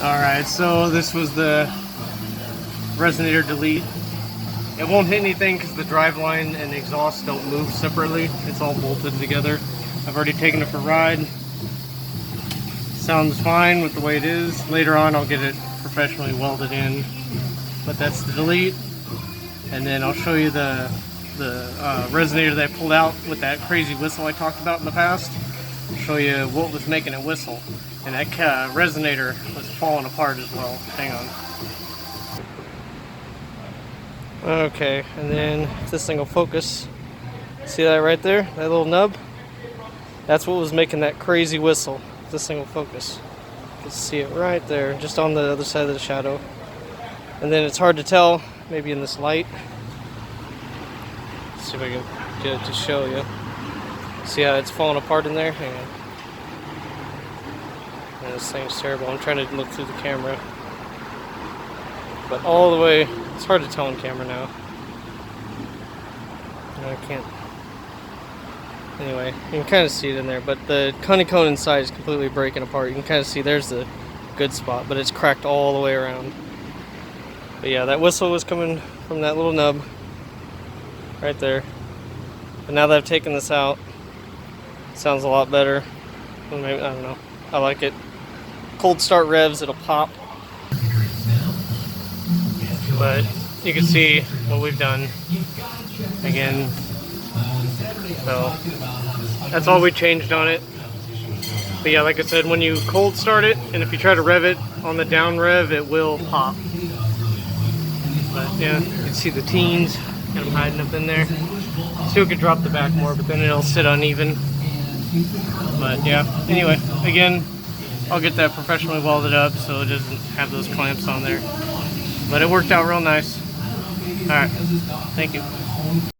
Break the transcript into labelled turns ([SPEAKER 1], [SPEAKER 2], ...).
[SPEAKER 1] Alright, so this was the Resonator delete. It won't hit anything because the driveline and the exhaust don't move separately. It's all bolted together. I've already taken it for a ride. Sounds fine with the way it is. Later on I'll get it professionally welded in. But that's the delete. And then I'll show you the resonator that I pulled out with that crazy whistle I talked about in the past. I'll show you what was making it whistle. And that resonator was falling apart as well. Hang on. Okay, and then if this thing will focus, see that right there? That little nub? That's what was making that crazy whistle. If this thing will focus. You can see it right there, just on the other side of the shadow. And then it's hard to tell, maybe in this light. Let's see if I can get it to show you. See how it's falling apart in there? Hang on. And this thing's terrible. I'm trying to look through the camera. But all the way, it's hard to tell on camera now. I can't. Anyway, you can kind of see it in there, but the honeycomb inside is completely breaking apart. You can kind of see there's the good spot, but it's cracked all the way around. But yeah, that whistle was coming from that little nub right there. But now that I've taken this out, it sounds a lot better. Maybe, I don't know. I like it. Cold start revs, it'll pop. But you can see what we've done again. So that's all we changed on it. But yeah, like I said, when you cold start it, and if you try to rev it on the down rev, it will pop. But yeah, you can see the teens kind of hiding up in there. Still could drop the back more, but then it'll sit uneven. But yeah, anyway, again, I'll get that professionally welded up so it doesn't have those clamps on there. But it worked out real nice. Alright, thank you.